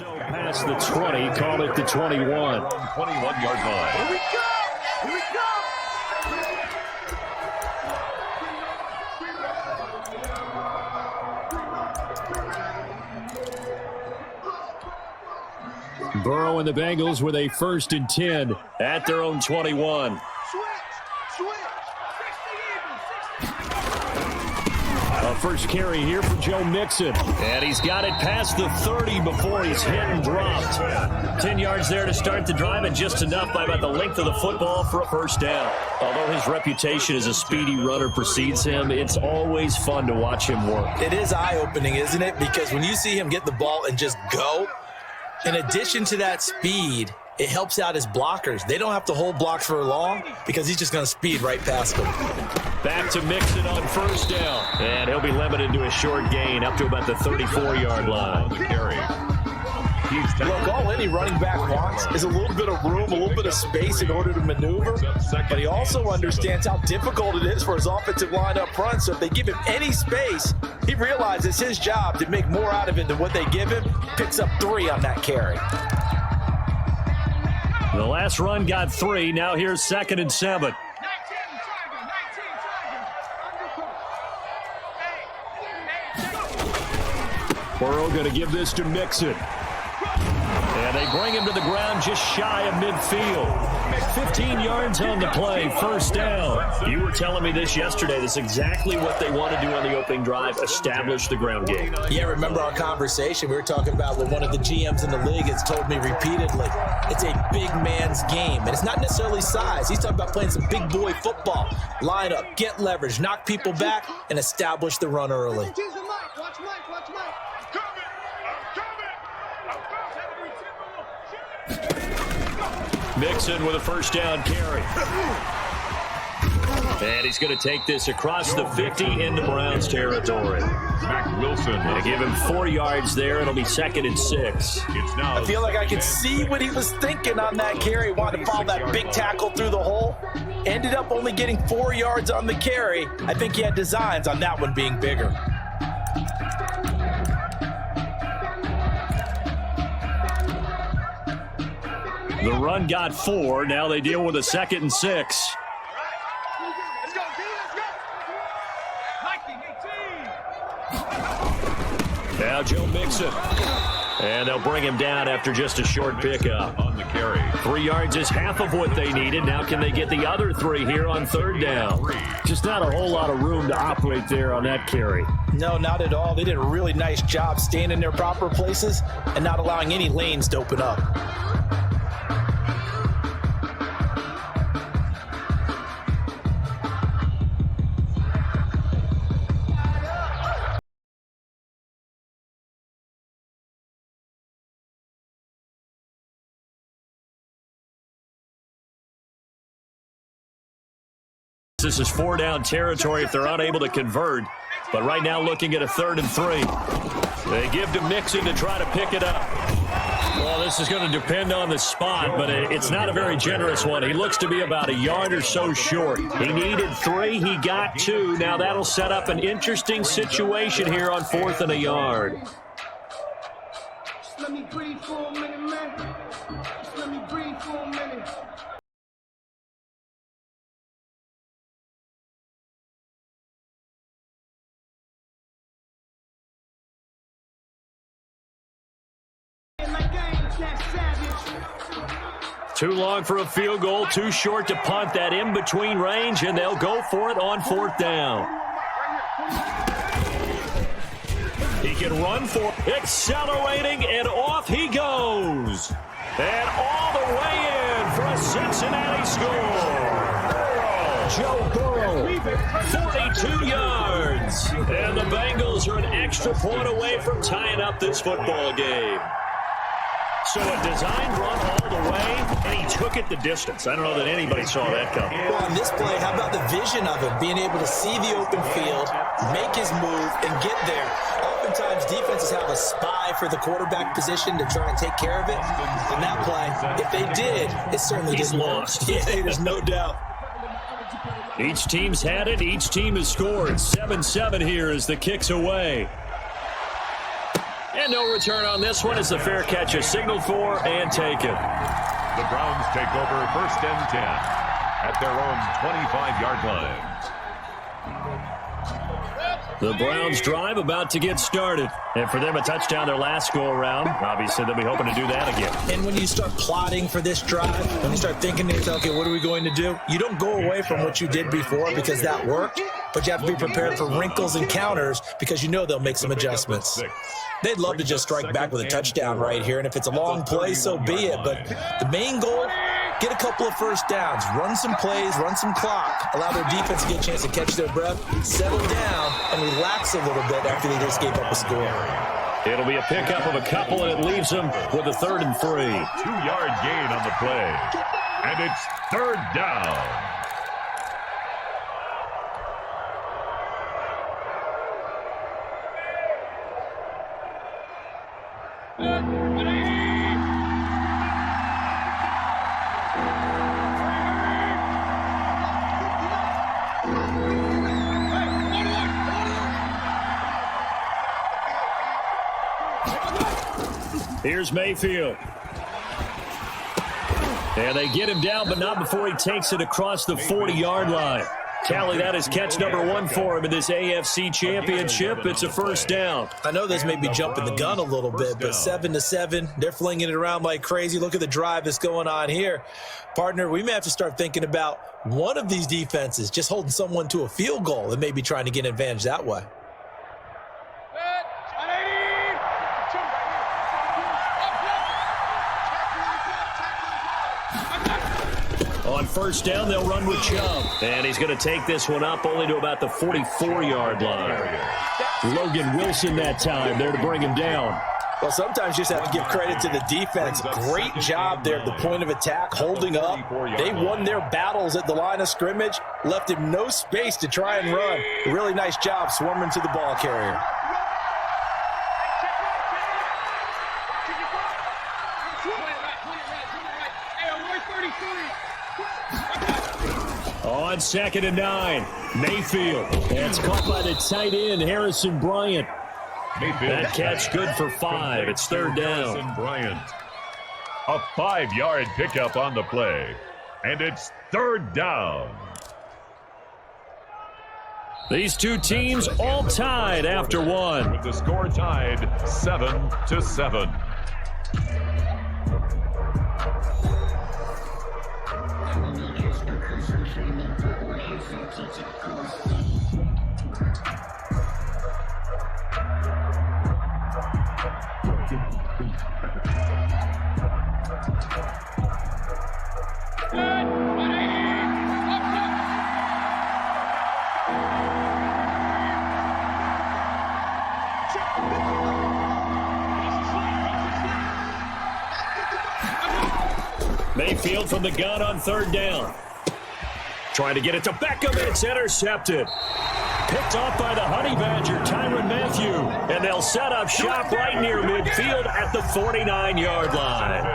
So past the 20, call it the 21. 21-yard line. Here we go! Here we go! Burrow and the Bengals with a 1st and 10 at their own 21. A first carry here for Joe Mixon. And he's got it past the 30 before he's hit and dropped. 10 yards there to start the drive, and just enough by about the length of the football for a first down. Although his reputation as a speedy runner precedes him, it's always fun to watch him work. It is eye-opening, isn't it? Because when you see him get the ball and just go, in addition to that speed, it helps out his blockers. They don't have to hold blocks for long because he's just going to speed right past them. Back to Mixon on first down. And he'll be limited to a short gain up to about the 34-yard line. Look, all any running back wants is a little bit of room, a little bit of space in order to maneuver. But he also understands how difficult it is for his offensive line up front. So if they give him any space, he realizes his job to make more out of it than what they give him. Picks up 3 on that carry. The last run got 3. Now here's 2nd and 7. Burrow going to give this to Mixon. And they bring him to the ground just shy of midfield. 15 yards on the play, first down. You were telling me this yesterday. That's exactly what they want to do on the opening drive, establish the ground game. Yeah, remember our conversation? We were talking about what one of the GMs in the league has told me repeatedly. It's a big man's game, and it's not necessarily size. He's talking about playing some big boy football. Line up, get leverage, knock people back, and establish the run early. Mixon with a first down carry. And he's going to take this across the 50 into Browns territory. Mac Wilson. They give him 4 yards there. It'll be 2nd and 6. I feel like I could see what he was thinking on that carry. Wanted to follow that big tackle through the hole. Ended up only getting 4 yards on the carry. I think he had designs on that one being bigger. The run got 4. Now they deal with a 2nd and 6. Now Joe Mixon. And they'll bring him down after just a short pickup. On the carry. 3 yards is half of what they needed. Now can they get the other 3 here on 3rd down? Just not a whole lot of room to operate there on that carry. No, not at all. They did a really nice job staying in their proper places and not allowing any lanes to open up. This is 4-down territory if they're unable to convert. But right now looking at a 3rd and 3. They give to Mixon to try to pick it up. Well, this is going to depend on the spot, but it's not a very generous one. He looks to be about a yard or so short. He needed 3. He got 2. Now that'll set up an interesting situation here on 4th and a yard. Just let me breathe for a minute, man. Just let me breathe for a minute. Too long for a field goal, too short to punt. That in-between range, and they'll go for it on 4th down. He can run for accelerating, and off he goes. And all the way in for a Cincinnati score. Joe Burrow, 42 yards. And the Bengals are an extra point away from tying up this football game. So a designed run all the way, and he took it the distance. I don't know that anybody saw that coming. Well, on this play, how about the vision of him, being able to see the open field, make his move, and get there. Oftentimes, defenses have a spy for the quarterback position to try and take care of it. In that play, if they did, it certainly didn't lost. Yeah, there's no doubt. Each team's had it. Each team has scored. 7-7 here as the kick's away. And no return on this one as the fair catch is signaled for and taken. The Browns take over 1st and 10 at their own 25-yard line. The Browns drive about to get started. And for them, a touchdown their last go-around. Obviously, they'll be hoping to do that again. And when you start plotting for this drive, when you start thinking to yourself, okay, what are we going to do? You don't go away from what you did before because that worked, but you have to be prepared for wrinkles and counters because you know they'll make some adjustments. They'd love to just strike back with a touchdown right here, and if it's a long play, so be it. But the main goal, get a couple of first downs, run some plays, run some clock, allow their defense to get a chance to catch their breath, settle down, and relax a little bit after they just gave up a score. It'll be a pickup of a couple, and it leaves them with a 3rd and 3. 2-yard gain on the play. And it's 3rd down. Here's Mayfield. And they get him down, but not before he takes it across the 40-yard line. Tally, that is catch number 1 for him in this AFC Championship. It's a 1st down. I know this may be jumping the gun a little bit, but 7-7, they're flinging it around like crazy. Look at the drive that's going on here. Partner, we may have to start thinking about one of these defenses just holding someone to a field goal and maybe trying to get an advantage that way. On 1st down, they'll run with Chubb. And he's going to take this one up only to about the 44-yard line. Logan Wilson that time there to bring him down. Well, sometimes you just have to give credit to the defense. Great job there at the point of attack, holding up. They won their battles at the line of scrimmage, left him no space to try and run. A really nice job swarming to the ball carrier. On 2nd and 9, Mayfield. That's caught by the tight end, Harrison Bryant. That catch good for 5. It's 3rd down. Harrison Bryant. A 5-yard pickup on the play. And it's 3rd down. These two teams all tied after 1. With the score tied 7-7. Mayfield from the gun on 3rd down. Trying to get it to Beckham. It's intercepted. Picked off by the Honey Badger, Tyrann Mathieu. And they'll set up shop right near midfield at the 49-yard line.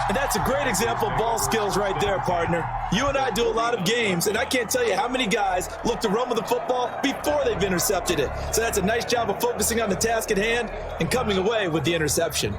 And that's a great example of ball skills right there, partner. You and I do a lot of games, and I can't tell you how many guys look to run with the football before they've intercepted it. So that's a nice job of focusing on the task at hand and coming away with the interception.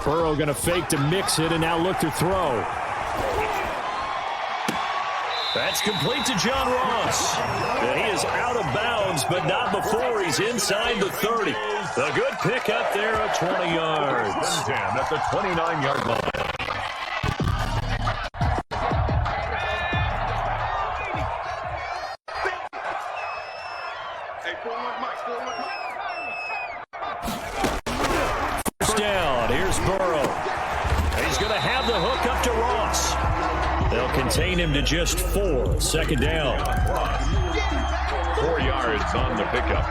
Burrow going to fake to mix it and now look to throw. That's complete to John Ross. And he is out of bounds, but not before he's inside the 30. A good pickup there at 20 yards. At the 29-yard line. First down, here's Burrow. He's going to have the hook up to Ross. They'll contain him to just 4. 2nd down. 4 yards on the pickup.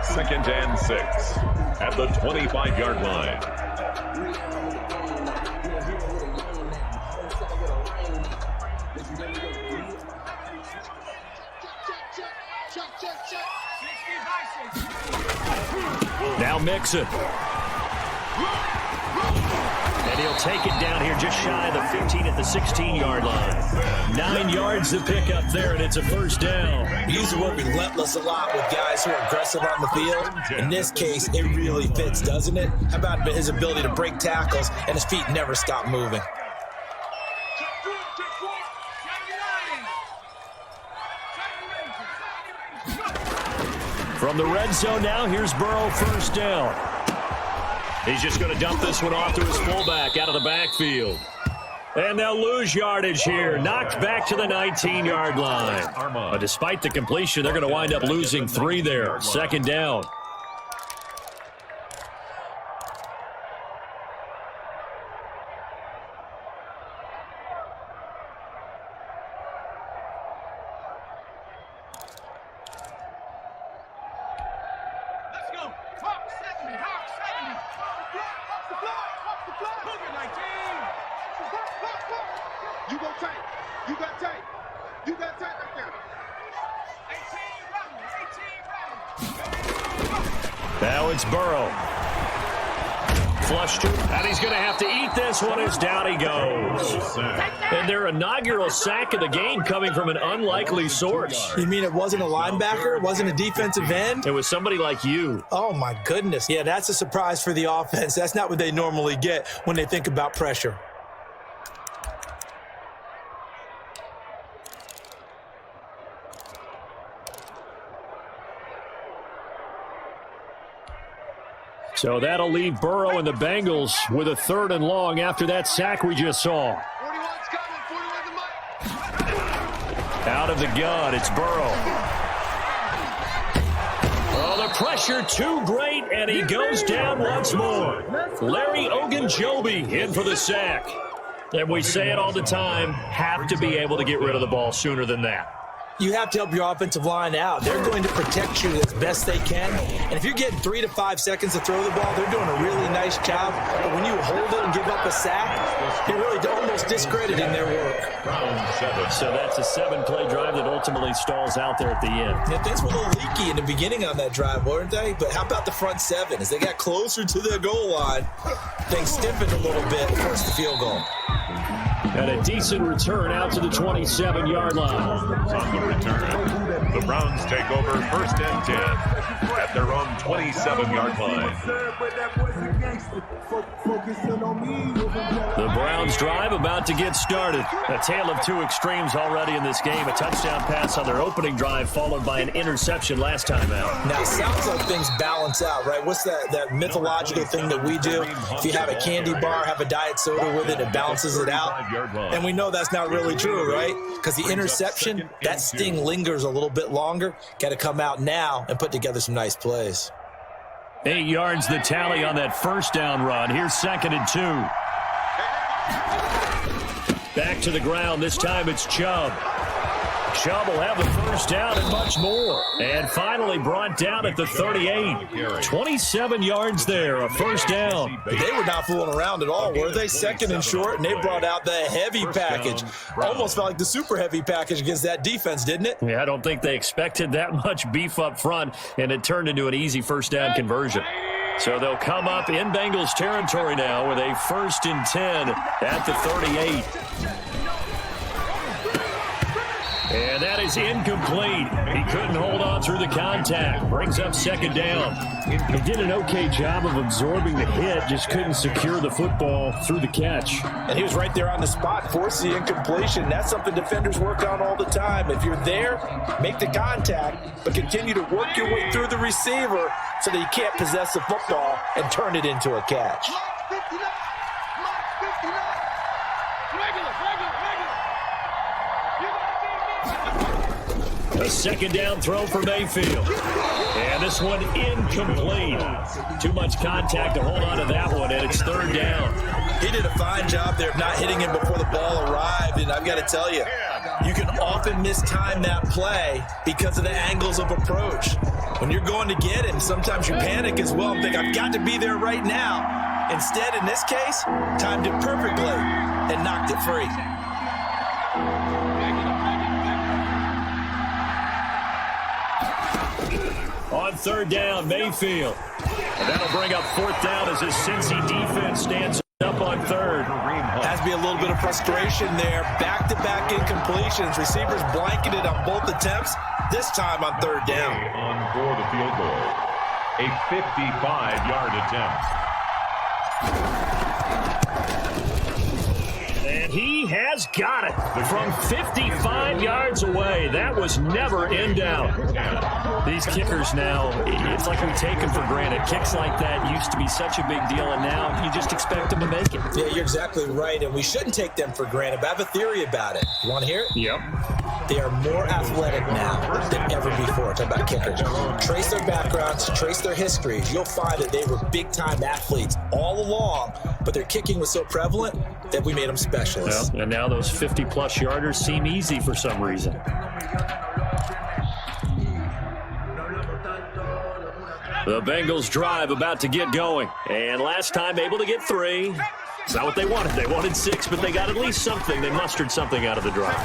2nd and 6 at the 25-yard line. Now Mixon. And he'll take it down here just shy of the 15 at the 16-yard line. 9 yards to pick up there, and it's a first down. We use the word relentless a lot with guys who are aggressive on the field. In this case, it really fits, doesn't it? How about his ability to break tackles and his feet never stop moving? From the red zone now, here's Burrow, first down. He's just going to dump this one off to his fullback out of the backfield. And they'll lose yardage here. Knocked back to the 19-yard line. But despite the completion, they're going to wind up losing 3 there. Second down. Now it's Burrow. Flushed to, and he's going to have to eat this one as down he goes. And their inaugural sack of the game coming from an unlikely source. You mean it wasn't a linebacker? It wasn't a defensive end? It was somebody like you. Oh, my goodness. Yeah, that's a surprise for the offense. That's not what they normally get when they think about pressure. So that'll leave Burrow and the Bengals with a 3rd and long after that sack we just saw. Out of the gun, it's Burrow. Oh, the pressure too great, and he goes down once more. Larry Ogunjobi in for the sack. And we say it all the time, have to be able to get rid of the ball sooner than that. You have to help your offensive line out. They're going to protect you as best they can. And if you're getting 3 to 5 seconds to throw the ball, they're doing a really nice job. But when you hold it and give up a sack, you're really almost discrediting their work. So that's a 7-play drive that ultimately stalls out there at the end. Yeah, things were a little leaky in the beginning on that drive, weren't they? But how about the front 7? As they got closer to their goal line, things stiffened a little bit and forced the field goal. And a decent return out to the 27-yard line. On the return, the Browns take over 1st and 10 at their own 27-yard line. The Browns drive about to get started. A tale of 2 extremes already in this game. A touchdown pass on their opening drive followed by an interception last time out. Now, it sounds like things balance out, right? What's that mythological thing that we do? If you have a candy bar, have a diet soda with it, it balances it out. And we know that's not really true, right? Because the interception, that sting lingers a little bit longer. Got to come out now and put together some nice plays. 8 yards the tally on that first down run. Here's 2nd and 2. Back to the ground. This time it's Chubb. Chubb will have the first down and much more. And finally brought down at the 38. 27 yards there, a first down. They were not fooling around at all, were they? 2nd and short, and they brought out the heavy package. Almost felt like the super heavy package against that defense, didn't it? Yeah, I don't think they expected that much beef up front, and it turned into an easy first down conversion. So they'll come up in Bengals territory now with a 1st and 10 at the 38. And that is incomplete. He couldn't hold on through the contact. Brings up 2nd down. He did an okay job of absorbing the hit, just couldn't secure the football through the catch. And he was right there on the spot, forced the incompletion. That's something defenders work on all the time. If you're there, make the contact, but continue to work your way through the receiver so that you can't possess the football and turn it into a catch. A 2nd down throw for Mayfield. And this one incomplete. Too much contact to hold on to that one, and it's 3rd down. He did a fine job there of not hitting him before the ball arrived, and I've got to tell you, you can often mistime that play because of the angles of approach. When you're going to get him, sometimes you panic as well and think, I've got to be there right now. Instead, in this case, timed it perfectly and knocked it free. On third down, Mayfield. And that'll bring up fourth down as his Cincy defense stands up on third. Has to be a little bit of frustration there. Back-to-back incompletions. Receivers blanketed on both attempts, this time on third down. On for the field goal. A 55-yard attempt. And he has got it from 55 yards away. That was never in doubt. These kickers now, it's like we take them for granted. Kicks like that used to be such a big deal, and now you just expect them to make it. Yeah, you're exactly right, and we shouldn't take them for granted. But I have a theory about it. You want to hear it? Yep. They are more athletic now than ever before. Talk about kickers. Trace their backgrounds, trace their histories. You'll find that they were big-time athletes all along, but their kicking was so prevalent that we made them specialists. Well, and now those 50-plus yarders seem easy for some reason. The Bengals drive about to get going. And last time able to get 3. It's not what they wanted. They wanted 6, but they got at least something. They mustered something out of the drive.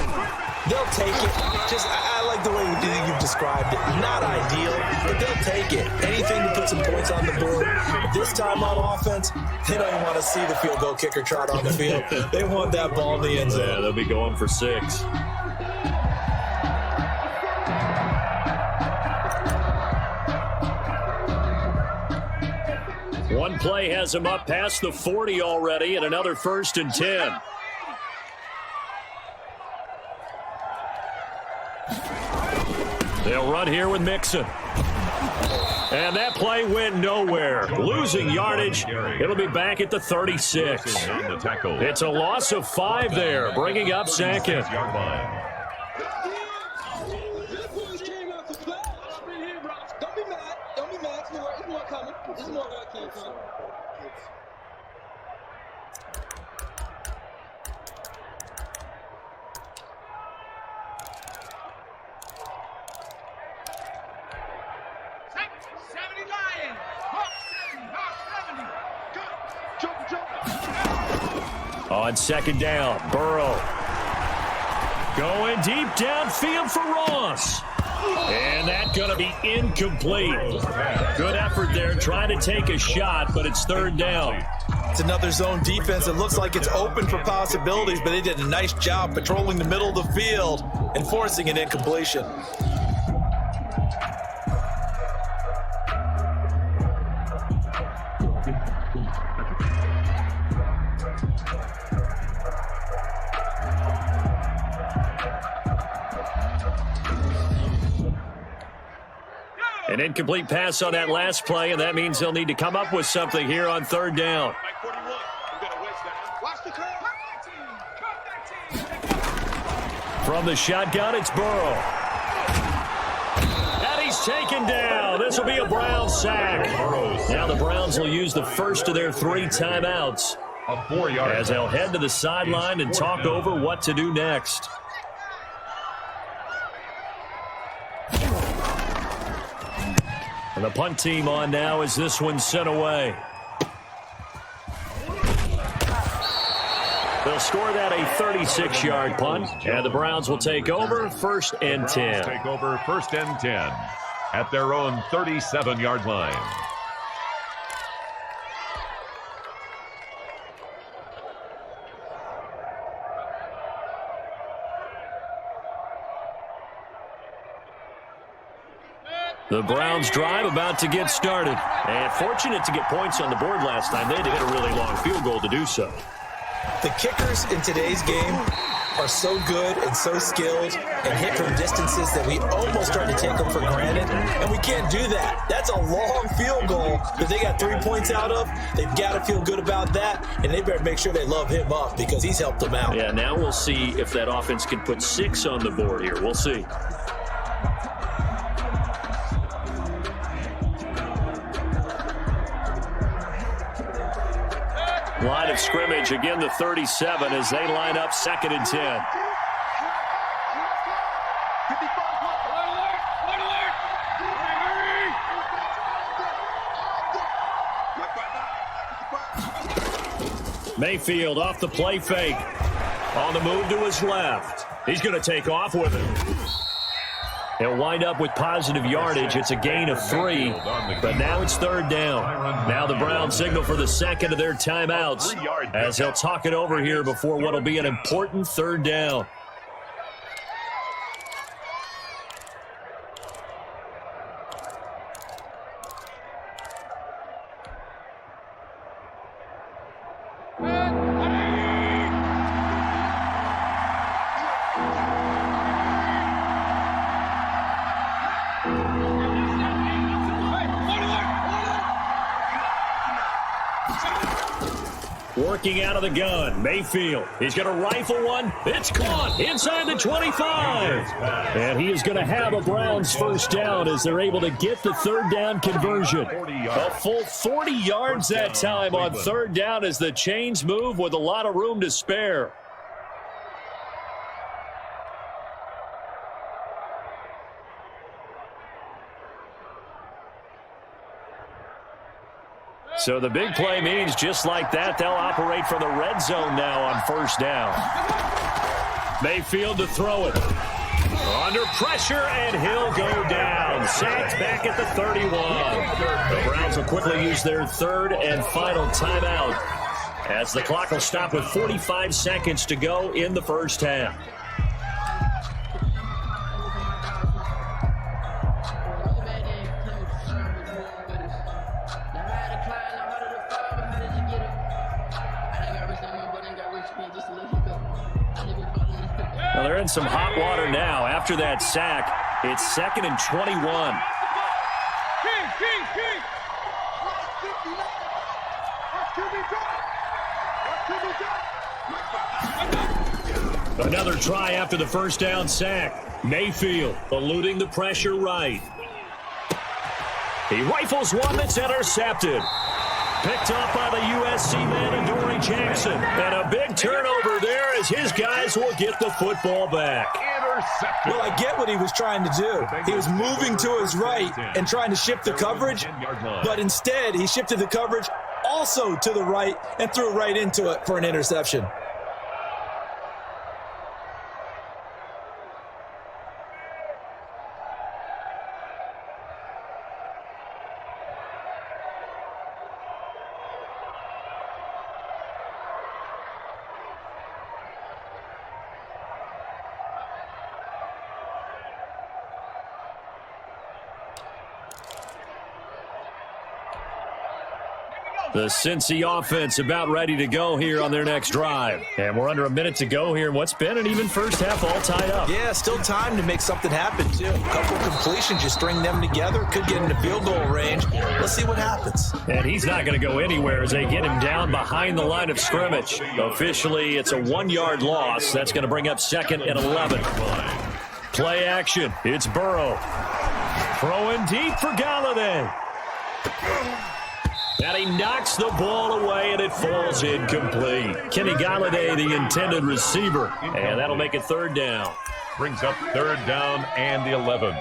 They'll take it. Just, I like the way you've described it. Not ideal, but they'll take it. Anything to put some points on the board. This time on offense, they don't even want to see the field goal kicker trot on the field. They want that ball in the end zone. Yeah, they'll be going for 6. One play has him up past the 40 already, and another 1st and 10. They'll run here with Mixon. And that play went nowhere. Losing yardage. It'll be back at the 36. It's a loss of 5 there, bringing up 2nd. On 2nd down, Burrow. Going deep downfield for Ross. And that's going to be incomplete. Good effort there, trying to take a shot, but it's 3rd down. It's another zone defense. It looks like it's open for possibilities, but they did a nice job patrolling the middle of the field and forcing an incompletion. An incomplete pass on that last play, and that means they'll need to come up with something here on 3rd down. From the shotgun, it's Burrow. And he's taken down. This will be a Browns sack. Now the Browns will use the first of their 3 timeouts as they'll head to the sideline and talk over what to do next. And the punt team on now as this one's sent away. They'll score that a 36-yard punt, and the Browns will take over 1st and 10. Take over 1st and 10 at their own 37-yard line. The Browns drive about to get started. And fortunate to get points on the board last time. They had to hit a really long field goal to do so. The kickers in today's game are so good and so skilled and hit from distances that we almost start to take them for granted, and we can't do that. That's a long field goal that they got 3 points out of. They've got to feel good about that, and they better make sure they love him up because he's helped them out. Yeah, now we'll see if that offense can put 6 on the board here. We'll see. Line of scrimmage, again the 37 as they line up 2nd and 10. Mayfield off the play fake. On the move to his left. He's going to take off with it. They'll wind up with positive yardage. It's a gain of 3, but now it's third down. Now the Browns signal for the second of their timeouts as they'll talk it over here before what will be an important third down. Working out of the gun, Mayfield. He's going to rifle one. It's caught inside the 25. And he is going to have a Browns first down as they're able to get the third down conversion. A full 40 yards that time on third down as the chains move with a lot of room to spare. So the big play means just like that, they'll operate from the red zone now on first down. Mayfield to throw it. Under pressure, and he'll go down. Sacked back at the 31. The Browns will quickly use their third and final timeout as the clock will stop with 45 seconds to go in the first half. Well, they're in some hot water now. After that sack, it's 2nd and 21. Another try after the first down sack. Mayfield eluding the pressure right. He rifles one that's intercepted. Picked up by the USC man, Adoree Jackson. And a big turnover there as his guys will get the football back. Well, I get what he was trying to do. He was moving to his right and trying to shift the coverage, but instead he shifted the coverage also to the right and threw right into it for an interception. The Cincy offense about ready to go here on their next drive. And we're under a minute to go here in what's been an even first half all tied up. Yeah, still time to make something happen, too. A couple completions, you string them together, could get into field goal range. Let's see what happens. And he's not going to go anywhere as they get him down behind the line of scrimmage. Officially, it's a 1-yard loss. That's going to bring up 2nd and 11. Play action. It's Burrow. Throwing deep for Galladay. And he knocks the ball away, and it falls incomplete. Kenny Galladay, the intended receiver, and that'll make it third down. Brings up third down and the 11.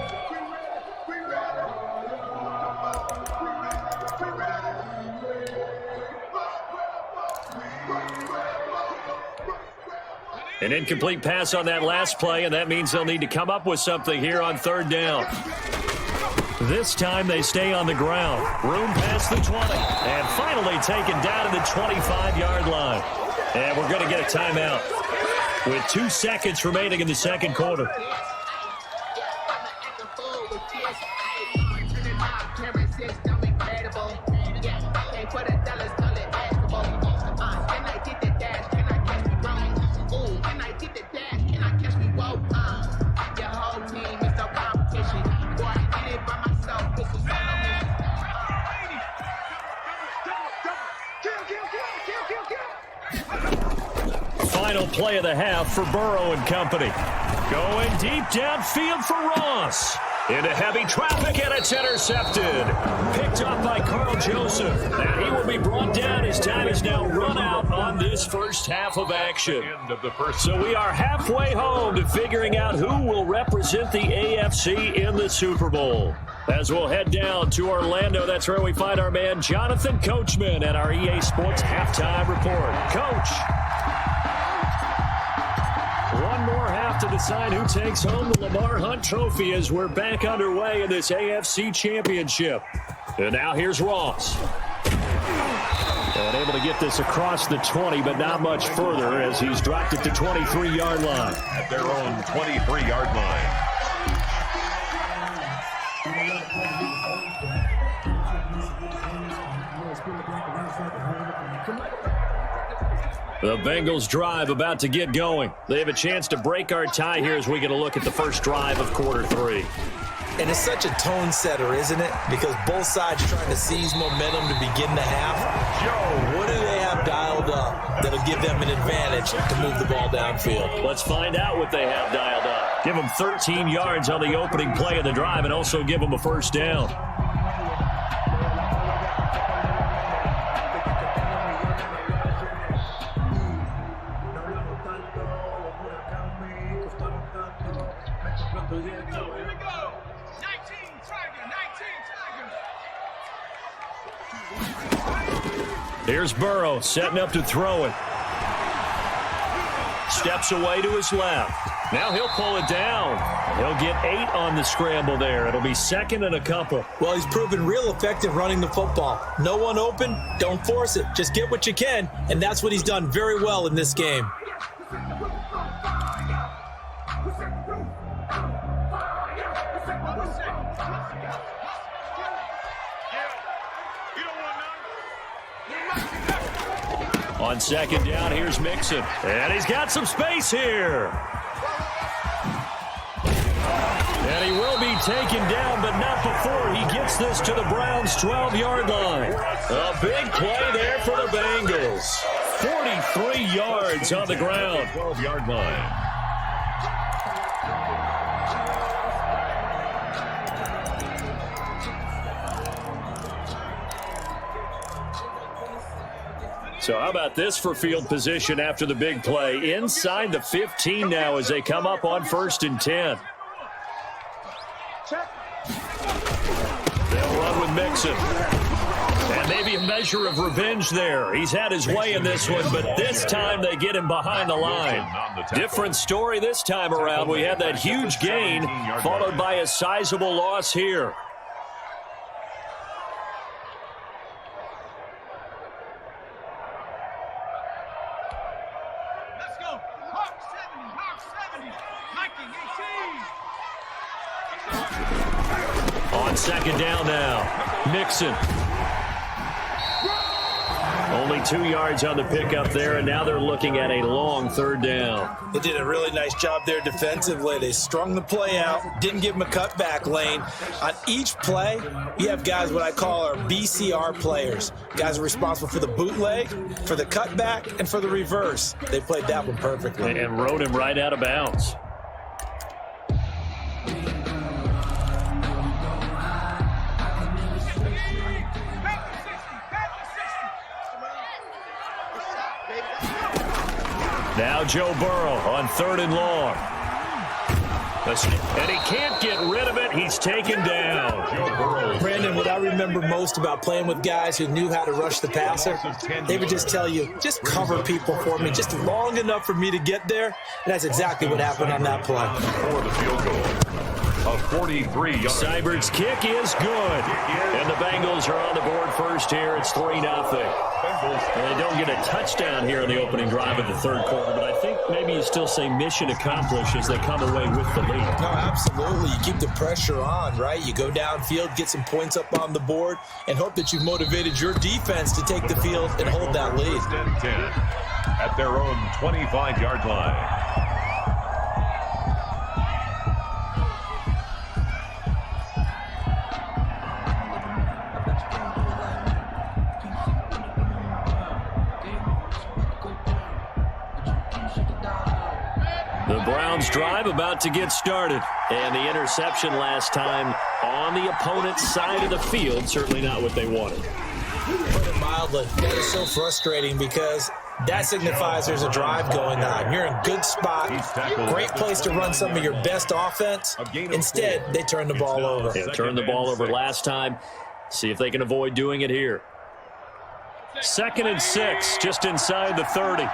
An incomplete pass on that last play, and that means they'll need to come up with something here on third down. This time they stay on the ground. Room past the 20. And finally taken down to the 25-yard line. And we're going to get a timeout with 2 seconds remaining in the second quarter. Final play of the half for Burrow and company. Going deep downfield for Ross. Into heavy traffic, and it's intercepted. Picked up by Carl Joseph. And he will be brought down. His time is now run out on this first half of action. So we are halfway home to figuring out who will represent the AFC in the Super Bowl. As we'll head down to Orlando, that's where we find our man Jonathan Coachman at our EA Sports Halftime Report. Coach. One more half to decide who takes home the Lamar Hunt Trophy as we're back underway in this AFC Championship. And now here's Ross. And able to get this across the 20, but not much further as he's dropped it to 23-yard line. At their own 23-yard line. The Bengals drive about to get going. They have a chance to break our tie here as we get a look at the first drive of quarter 3. And it's such a tone setter, isn't it? Because both sides trying to seize momentum to begin the half. Joe, what do they have dialed up that'll give them an advantage to move the ball downfield? Let's find out what they have dialed up. Give them 13 yards on the opening play of the drive and also give them a first down. Here's Burrow setting up to throw it. Steps away to his left. Now he'll pull it down. He'll get 8 on the scramble there. It'll be second and a couple. Well, he's proven real effective running the football. No one open, don't force it. Just get what you can, and that's what he's done very well in this game. On second down, here's Mixon. And he's got some space here. And he will be taken down, but not before he gets this to the Browns' 12-yard line. A big play there for the Bengals. 43 yards on the ground. 12-yard line. So how about this for field position after the big play? Inside the 15 now as they come up on 1st and 10. They'll run with Mixon. And maybe a measure of revenge there. He's had his way in this one, but this time they get him behind the line. Different story this time around. We had that huge gain followed by a sizable loss here. On second down now, Mixon. Only 2 yards on the pickup there, and now they're looking at a long 3rd down. They did a really nice job there defensively. They strung the play out, didn't give him a cutback lane. On each play, you have guys what I call our BCR players. Guys are responsible for the bootleg, for the cutback, and for the reverse. They played that one perfectly. And rode him right out of bounds. Now Joe Burrow on 3rd and long. And he can't get rid of it. He's taken down. Brandon, what I remember most about playing with guys who knew how to rush the passer, they would just tell you, just cover people for me, just long enough for me to get there. And that's exactly what happened on that play. For the field goal. A 43-yard. Seibert's kick is good. And the Bengals are on the board first here. It's 3-0. And they don't get a touchdown here in the opening drive of the 3rd quarter, but I think maybe you still say mission accomplished as they come away with the lead. No, absolutely. You keep the pressure on, right? You go downfield, get some points up on the board, and hope that you've motivated your defense to take the field and hold that lead. 10 at their own 25-yard line. The Browns drive about to get started. And the interception last time on the opponent's side of the field, certainly not what they wanted. Put it mildly, that is so frustrating because that signifies there's a drive going on. You're in a good spot, great place to run some of your best offense. Instead, they turn the ball over. They turned the ball over last time. See if they can avoid doing it here. 2nd and 6, just inside the 30.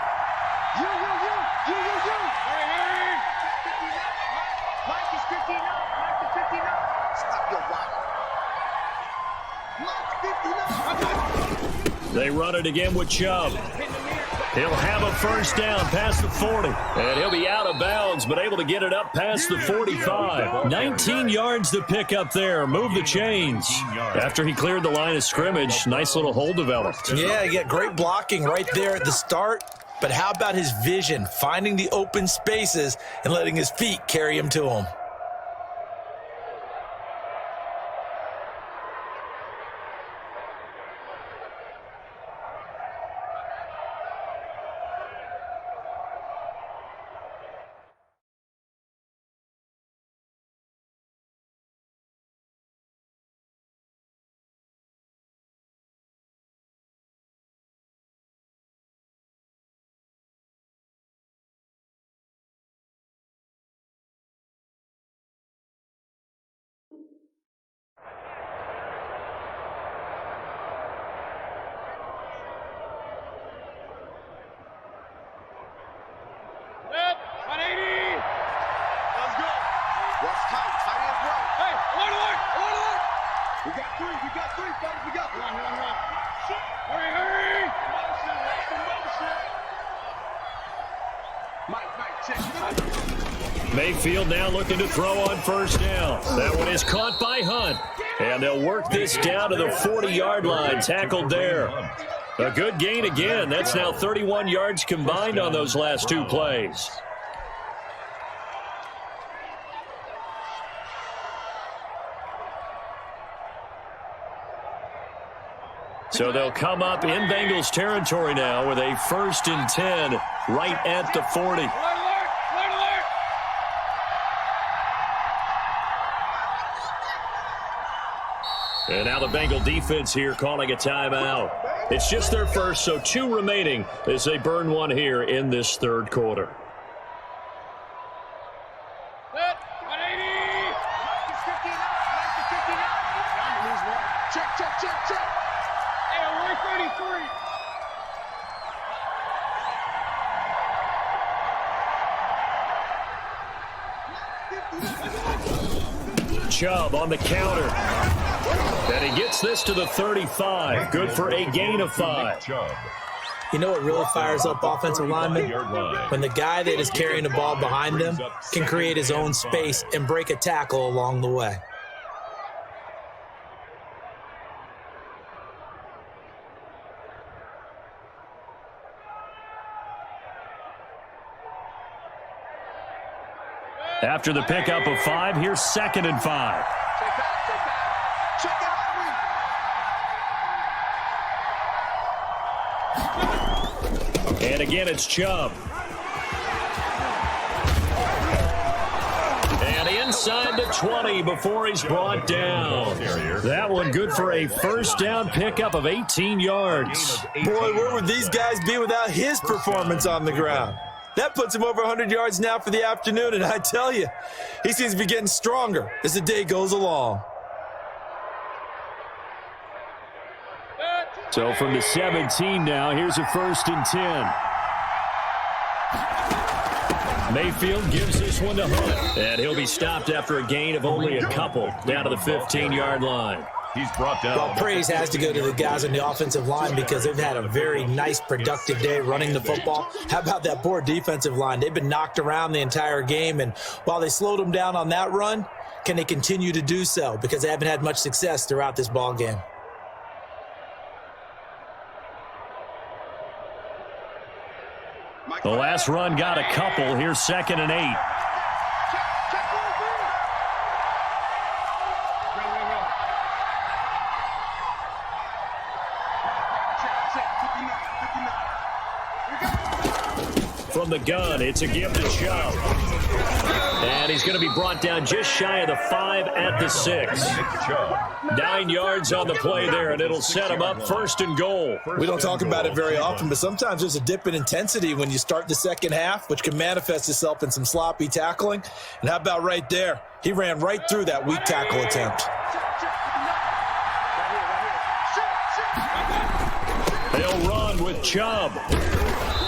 They run it again with Chubb. He'll have a first down past the 40. And he'll be out of bounds, but able to get it up past the 45. 19 yards to pick up there. Move the chains. After he cleared the line of scrimmage, nice little hole developed. Yeah, you got great blocking right there at the start. But how about his vision, finding the open spaces and letting his feet carry him to him? Mayfield now looking to throw on first down. That one is caught by Hunt. And they'll work this down to the 40-yard line. Tackled there. A good gain again. That's now 31 yards combined on those last two plays. So they'll come up in Bengals territory now with a 1st and 10 right at the 40. And now the Bengal defense here calling a timeout. It's just their first, so 2 remaining as they burn one here in this third quarter. Chubb on the counter. And he gets this to the 35. Good for a gain of 5. You know what really fires up offensive linemen? When the guy that is carrying the ball behind them can create his own space and break a tackle along the way. After the pickup of 5, here's 2nd and 5. And again, it's Chubb. And inside the 20 before he's brought down. That one good for a first down pickup of 18 yards. Boy, where would these guys be without his performance on the ground? That puts him over 100 yards now for the afternoon, and I tell you, he seems to be getting stronger as the day goes along. So from the 17 now, here's a 1st and 10. Mayfield gives this one to Hunt, and he'll be stopped after a gain of only a couple down to the 15-yard line. He's brought down. Well, praise has to go to the guys on the offensive line because they've had a very nice, productive day running the football. How about that poor defensive line? They've been knocked around the entire game, and while they slowed them down on that run, can they continue to do so? Because they haven't had much success throughout this ball game. The last run got a couple. Here's 2nd and 8. From the gun, it's a give to Chubb. And he's going to be brought down just shy of the 5 at the 6. 9 yards on the play there, and it'll set him up 1st and goal. We don't talk about it very often, but sometimes there's a dip in intensity when you start the second half, which can manifest itself in some sloppy tackling. And how about right there? He ran right through that weak tackle attempt. They'll run with Chubb.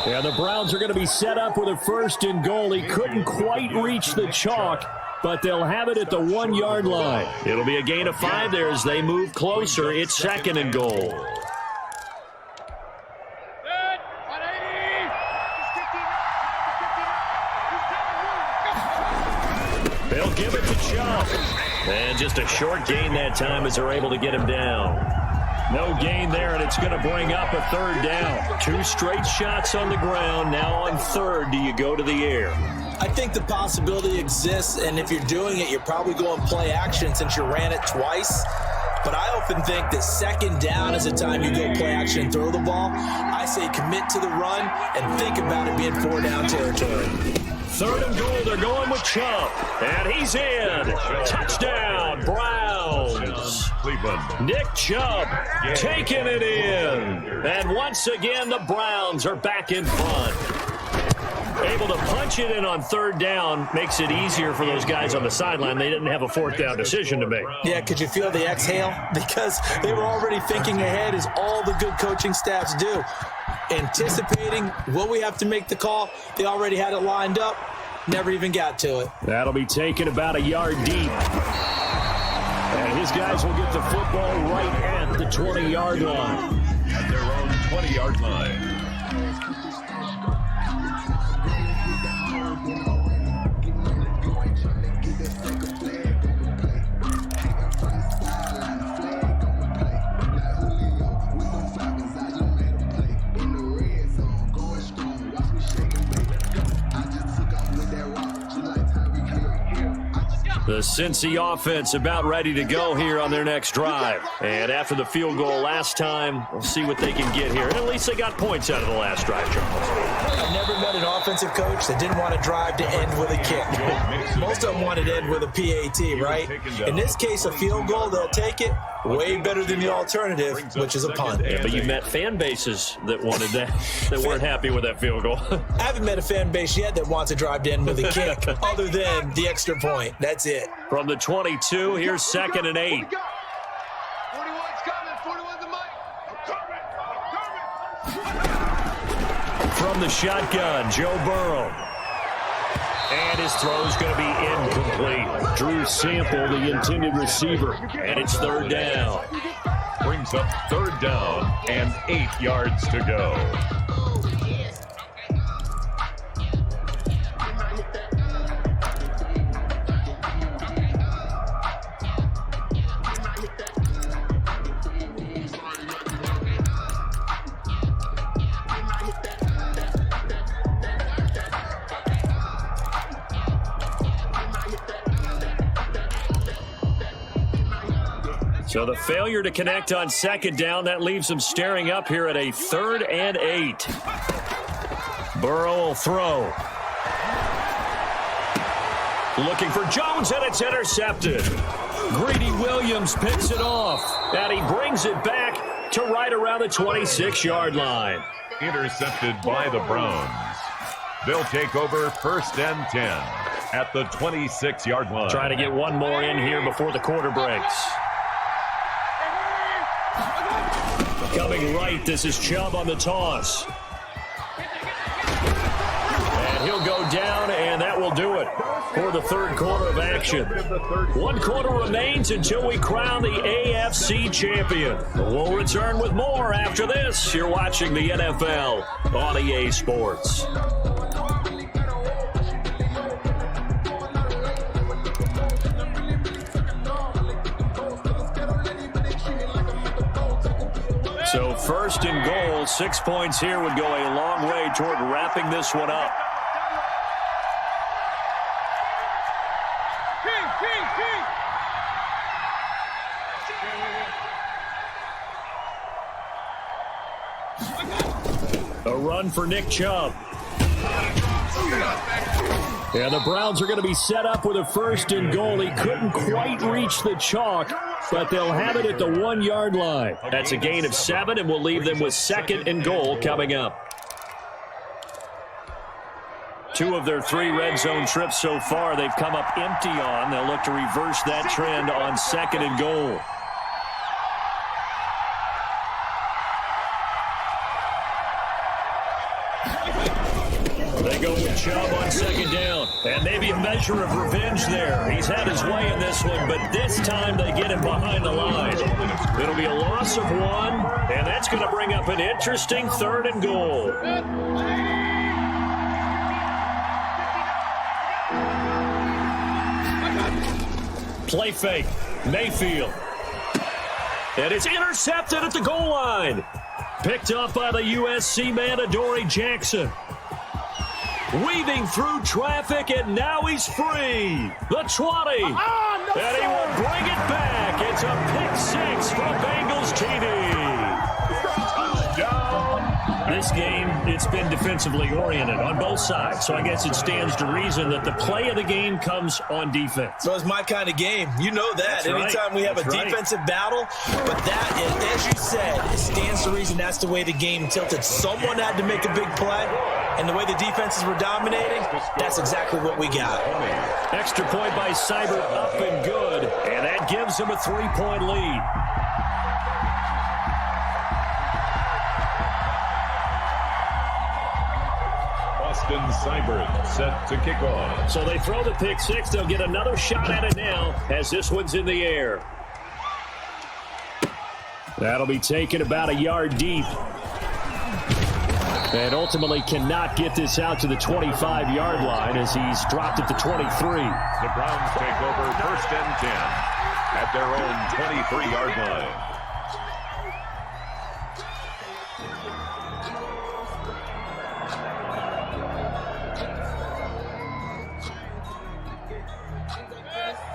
And the Browns are going to be set up with a 1st and goal. He couldn't quite reach the chalk, but they'll have it at the 1-yard line. It'll be a gain of 5 there as they move closer. It's 2nd and goal. give it to Chubb. And just a short gain that time as they're able to get him down. No gain there, and it's going to bring up a third down. 2 straight shots on the ground. Now on third, do you go to the air? I think the possibility exists, and if you're doing it, you're probably going play action since you ran it twice. But I often think that second down is the time you go play action and throw the ball. I say commit to the run and think about it being 4-down territory. Third and goal, they're going with Chubb. And he's in. Touchdown, Browns. Nick Chubb taking it in. And once again, the Browns are back in front. Able to punch it in on third down makes it easier for those guys on the sideline. They didn't have a fourth down decision to make. Yeah, could you feel the exhale? Because they were already thinking ahead, as all the good coaching staffs do. Anticipating what we have to make the call. They already had it lined up. Never even got to it. That'll be taken about a yard deep. And his guys will get the football right at the 20-yard line. At their own 20-yard line. The Cincy offense about ready to go here on their next drive. And after the field goal last time, we'll see what they can get here. And at least they got points out of the last drive, Charles. I've never met an offensive coach that didn't want to drive to end with a kick. Most of them wanted to end with a PAT, right? In this case, a field goal, they'll take it. Way better than the alternative, which is a punt. Yeah, but you met fan bases that wanted that, that weren't happy with that field goal. I haven't met a fan base yet that wants to drive to end with a kick, other than the extra point. That's it. From the 22, here's 2nd and 8. 41's coming. 41's the mic. From the shotgun, Joe Burrow. And his throw's going to be incomplete. Drew Sample, the intended receiver. And it's third down. Brings up third down and 8 yards to go. So the failure to connect on second down, that leaves them staring up here at a 3rd and 8. Burrow will throw. Looking for Jones, and it's intercepted. Greedy Williams picks it off, and he brings it back to right around the 26-yard line. Intercepted by the Browns. They'll take over 1st and 10 at the 26-yard line. Trying to get one more in here before the quarter breaks. Coming right, this is Chubb on the toss. And he'll go down, and that will do it for the third quarter of action. 1 quarter remains until we crown the AFC champion. We'll return with more after this. You're watching the NFL on EA Sports. So 1st and goal, 6 points here would go a long way toward wrapping this one up. A run for Nick Chubb. And the Browns are going to be set up with a 1st and goal. He couldn't quite reach the chalk, but they'll have it at the 1-yard line. That's a gain of 7, and we'll leave them with 2nd and goal coming up. 2 of their 3 red zone trips so far, they've come up empty on. They'll look to reverse that trend on 2nd and goal. They go with Chubb on 2nd down. And maybe a measure of revenge there. He's had his way in this one, but this time they get him behind the line. It'll be a loss of 1, and that's going to bring up an interesting 3rd and goal. Play fake. Mayfield. And it's intercepted at the goal line. Picked up by the USC man, Adoree Jackson. Weaving through traffic, and now he's free. The 20. And he will bring it back. It's a pick 6 from Bengals TD. This game, it's been defensively oriented on both sides, so I guess it stands to reason that the play of the game comes on defense. So it's my kind of game. You know that. That's anytime we have a defensive battle, but that is, as you said, it stands to reason that's the way the game tilted. Someone had to make a big play, and the way the defenses were dominating, that's exactly what we got. Extra point by Seibert, up and good, and that gives him a 3-point lead. Seibert set to kick off. So they throw the pick 6. They'll get another shot at it now as this one's in the air. That'll be taken about a yard deep. And ultimately cannot get this out to the 25-yard line as he's dropped at the 23. The Browns take over 1st and 10 at their own 23-yard line.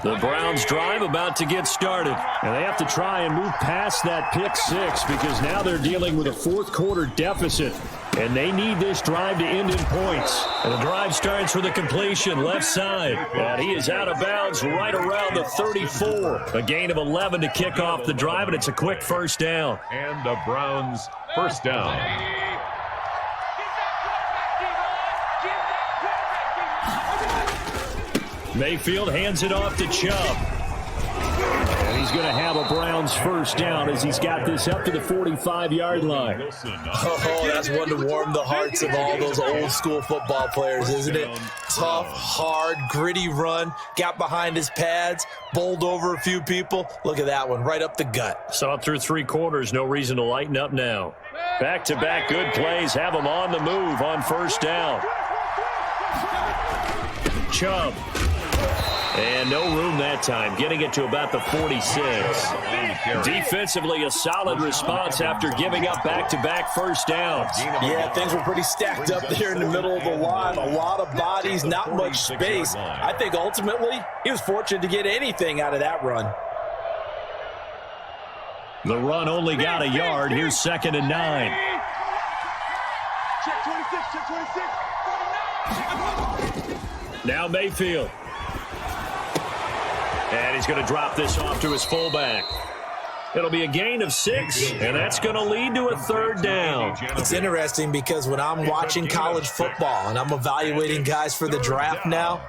The Browns drive about to get started. And they have to try and move past that pick 6 because now they're dealing with a fourth-quarter deficit. And they need this drive to end in points. And the drive starts with a completion left side. And he is out of bounds right around the 34. A gain of 11 to kick off the drive, and it's a quick first down. And the Browns first down. Mayfield hands it off to Chubb. And he's going to have a Browns first down as he's got this up to the 45-yard line. Oh, that's one to warm the hearts of all those old-school football players, isn't it? Tough, hard, gritty run. Got behind his pads, bowled over a few people. Look at that one, right up the gut. Saw it through 3 quarters. No reason to lighten up now. Back-to-back good plays. Have them on the move on first down. Chubb. And no room that time, getting it to about the 46. Defensively, a solid response after giving up back-to-back first downs. Yeah, things were pretty stacked up there in the middle of the line. A lot of bodies, not much space. I think ultimately he was fortunate to get anything out of that run. The run only got a yard. Here's 2nd and 9. Check 26, check 26. Now Mayfield. And he's going to drop this off to his fullback. It'll be a gain of 6, and that's going to lead to a 3rd down. It's interesting because when I'm watching college football and I'm evaluating guys for the draft now,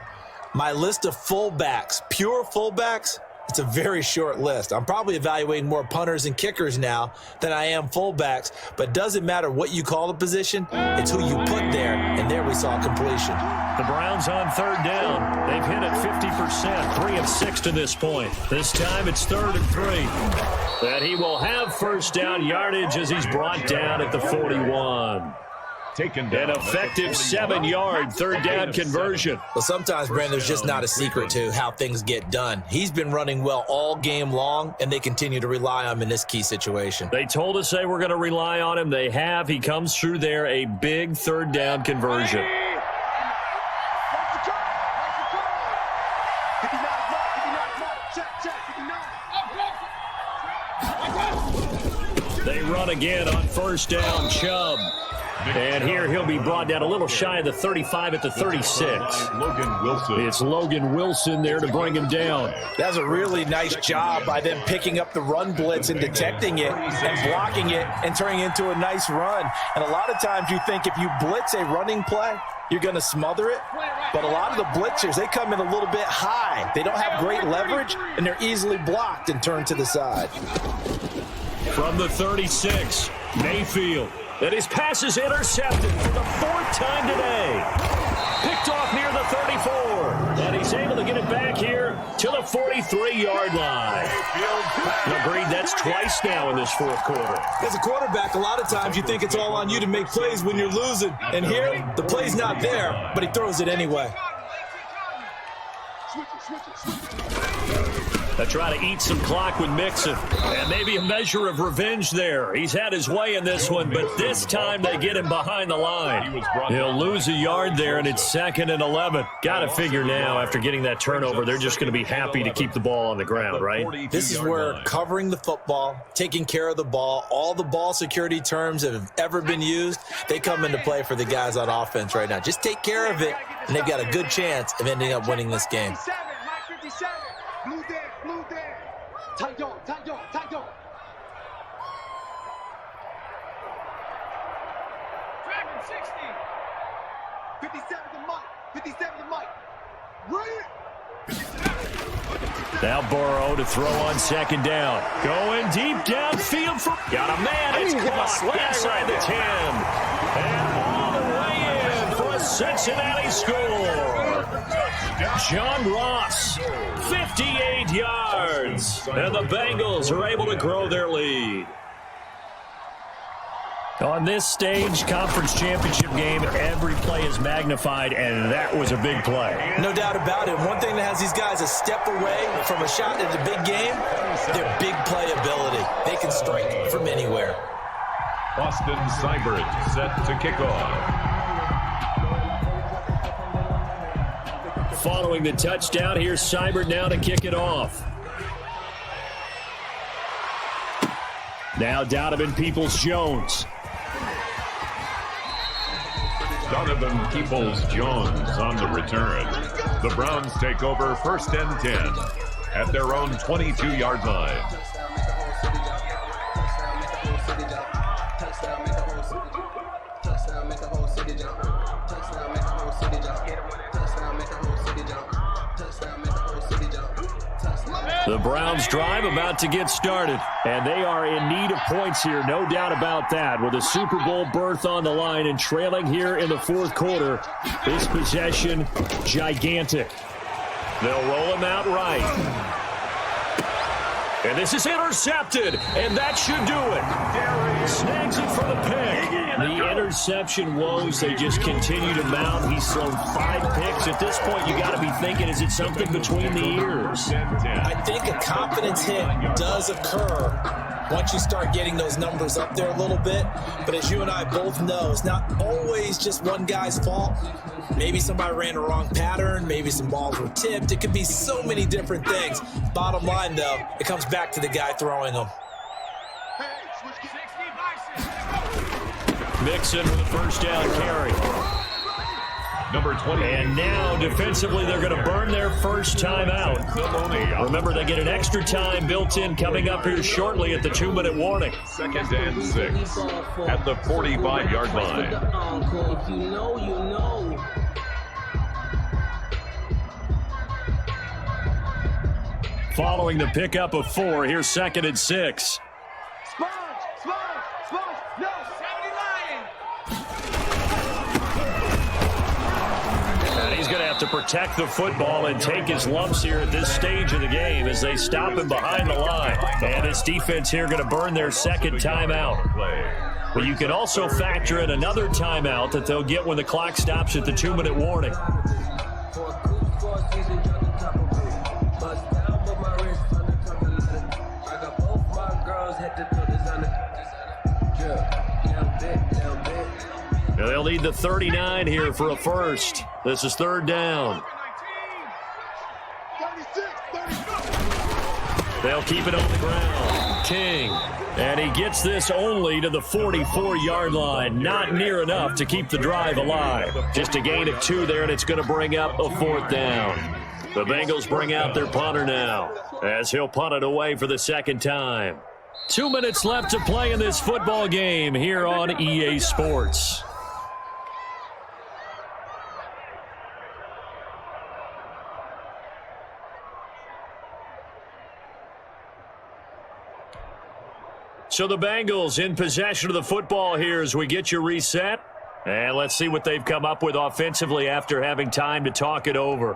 my list of fullbacks, pure fullbacks, it's a very short list. I'm probably evaluating more punters and kickers now than I am fullbacks, but it doesn't matter what you call the position, it's who you put there, and there we saw completion. The Browns on 3rd down. They've hit it 50%, 3 of 6 to this point. This time it's 3rd and 3. And he will have first down yardage as he's brought down at the 41. Taken down. An effective 7-yard 3rd down conversion. Well, sometimes, Brandon, there's just not a secret to how things get done. He's been running well all game long, and they continue to rely on him in this key situation. They told us they were going to rely on him. They have. He comes through there, a big 3rd down conversion. They run again on first down, Chubb. And here he'll be brought down a little shy of the 35 at the 36. Logan Wilson. It's Logan Wilson there to bring him down. That's a really nice job by them picking up the run blitz and detecting it and blocking it and turning it into a nice run. And a lot of times you think if you blitz a running play, you're going to smother it. But a lot of the blitzers, they come in a little bit high. They don't have great leverage, and they're easily blocked and turned to the side. From the 36, Mayfield. And his pass is intercepted for the 4th time today. Picked off near the 34. And he's able to get it back here to the 43-yard line. Agreed, that's twice now in this 4th quarter. As a quarterback, a lot of times you think it's all on you to make plays when you're losing. And here, the play's not there, but he throws it anyway. They try to eat some clock with Mixon. And maybe a measure of revenge there. He's had his way in this one, but this time they get him behind the line. He'll lose a yard there, and it's 2nd and 11. Got to figure now, after getting that turnover, they're just going to be happy to keep the ball on the ground, right? This is where covering the football, taking care of the ball, all the ball security terms that have ever been used, they come into play for the guys on offense right now. Just take care of it, and they've got a good chance of ending up winning this game. Blue there. Tight on. 60. 57 to Mike. Right. Now Burrow to throw on 2nd down. Going deep downfield for... Got a man. It's caught inside the 10. And all the way in for a Cincinnati score. John Ross, 58 yards. And the Bengals are able to grow their lead. On this stage, conference championship game, every play is magnified, and that was a big play. No doubt about it. One thing that has these guys a step away from a shot at the big game, their big play ability. They can strike from anywhere. Austin Seibert set to kick off. Following the touchdown, here's Seibert now to kick it off. Now Donovan Peoples-Jones. Donovan Peoples-Jones on the return. The Browns take over 1st and 10 at their own 22-yard line. The Browns drive about to get started, and they are in need of points here, no doubt about that. With a Super Bowl berth on the line and trailing here in the 4th quarter, this possession, gigantic. They'll roll him out right. And this is intercepted, and that should do it. Snags it for the pick. The interception woes, they just continue to mount. He's thrown 5 picks. At this point, you got to be thinking, is it something between the ears? I think a confidence hit does occur once you start getting those numbers up there a little bit. But as you and I both know, it's not always just one guy's fault. Maybe somebody ran a wrong pattern. Maybe some balls were tipped. It could be so many different things. Bottom line, though, it comes back to the guy throwing them. Mixon with a 1st down carry. Number 20. And now, defensively, they're going to burn their first time out. Remember, they get an extra time built in coming up here shortly at the 2-minute warning. 2nd and 6 at the 45-yard line. You know. Following the pickup of 4, here's 2nd and 6. Sponge. No, 70 Lion. And he's going to have to protect the football and take his lumps here at this stage of the game as they stop him behind the line. And his defense here going to burn their 2nd timeout. But you can also factor in another timeout that they'll get when the clock stops at the 2-minute warning. Now they'll need the 39 here for a first. This is 3rd down. They'll keep it on the ground. King. And he gets this only to the 44-yard line. Not near enough to keep the drive alive. Just a gain of 2 there, and it's going to bring up a 4th down. The Bengals bring out their punter now as he'll punt it away for the 2nd time. 2 minutes left to play in this football game here on EA Sports. So the Bengals in possession of the football here as we get you reset. And let's see what they've come up with offensively after having time to talk it over.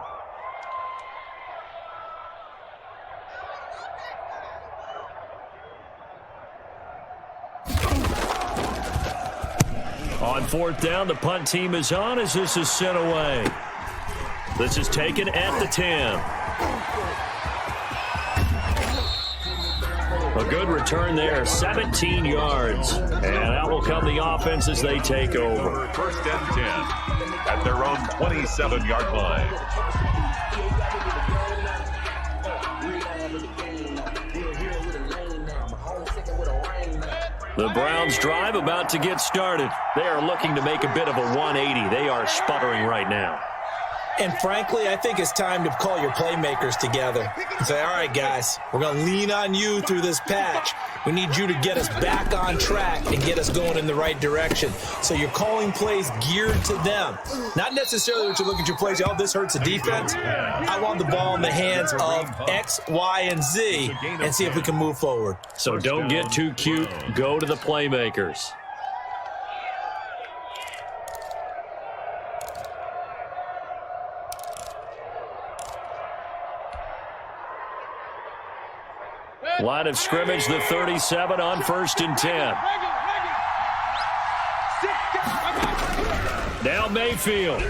On 4th down, the punt team is on as this is sent away. This is taken at the 10. good return there, 17 yards. And that will come the offense as they take over. First and 10 at their own 27-yard line. The Browns drive about to get started. They are looking to make a bit of a 180. They are sputtering right now. And frankly, I think it's time to call your playmakers together and say, all right, guys, we're going to lean on you through this patch. We need you to get us back on track and get us going in the right direction. So you're calling plays geared to them. Not necessarily that you look at your plays, oh, this hurts the defense. I want the ball in the hands of X, Y, and Z and see if we can move forward. So don't get too cute. Go to the playmakers. Line of scrimmage, the 37 on 1st and 10. Now Mayfield.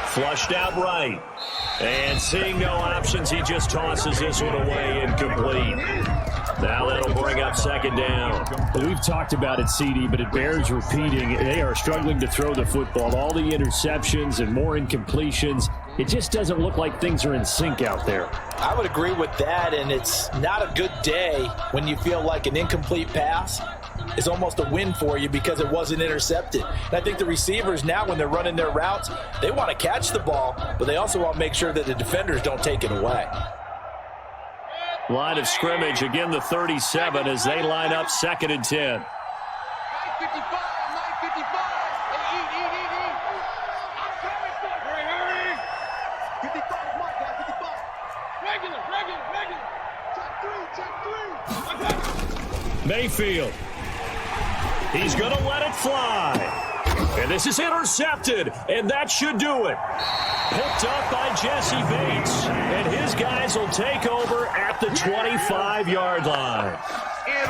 Flushed out right. And seeing no options, he just tosses this one away incomplete. Now that'll bring up 2nd down. We've talked about it, CD, but it bears repeating. They are struggling to throw the football. All the interceptions and more incompletions. It just doesn't look like things are in sync out there. I would agree with that, and it's not a good day when you feel like an incomplete pass is almost a win for you because it wasn't intercepted. And I think the receivers now, when they're running their routes, they want to catch the ball, but they also want to make sure that the defenders don't take it away. Line of scrimmage, again the 37 as they line up 2nd and 10. Mayfield. He's going to let it fly. And this is intercepted, and that should do it. Picked up by Jesse Bates, and his guys will take over at the 25-yard line.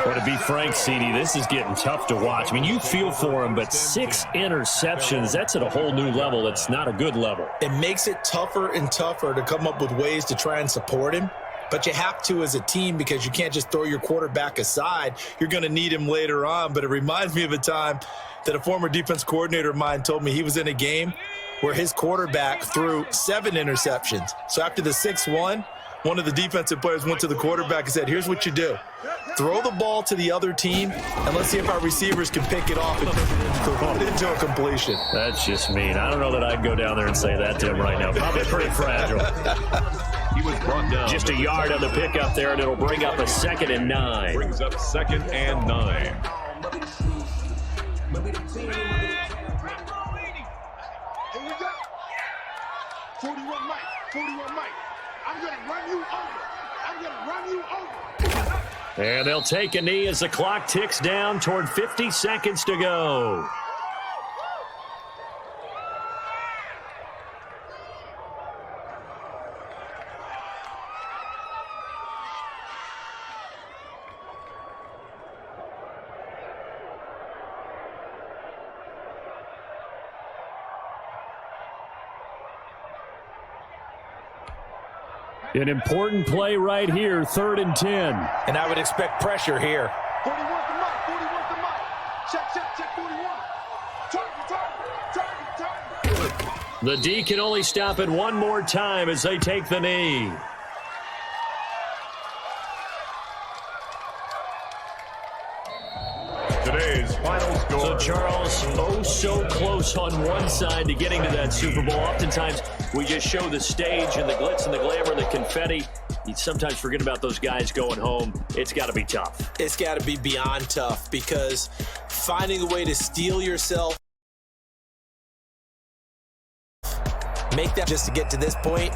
But to be frank, CD, this is getting tough to watch. I mean, you feel for him, but 6 interceptions, that's at a whole new level. It's not a good level. It makes it tougher and tougher to come up with ways to try and support him. But you have to as a team because you can't just throw your quarterback aside. You're going to need him later on. But it reminds me of a time that a former defense coordinator of mine told me he was in a game where his quarterback threw 7 interceptions. So after the 6-1, one of the defensive players went to the quarterback and said, here's what you do. Throw the ball to the other team, and let's see if our receivers can pick it off and turn it into a completion. That's just mean. I don't know that I'd go down there and say that to him right now. Probably pretty fragile. He was brought down. Just a yard on the pickup there, and it'll bring up a 2nd and 9. Brings up 2nd and 9. Here we go. 41 Mike. 41 Mike. I'm going to run you over. I'm going to run you over. And they'll take a knee as the clock ticks down toward 50 seconds to go. An important play right here, 3rd and 10. And I would expect pressure here. 41 to Mike. 41 to Mike. Check, 41. Target. The D can only stop it one more time as they take the knee. Today's final score. So, Charles, oh so close on one side to getting to that Super Bowl. Oftentimes, we just show the stage and the glitz and the glamour and the confetti. You sometimes forget about those guys going home. It's got to be tough. It's got to be beyond tough because finding a way to steel yourself, make that just to get to this point,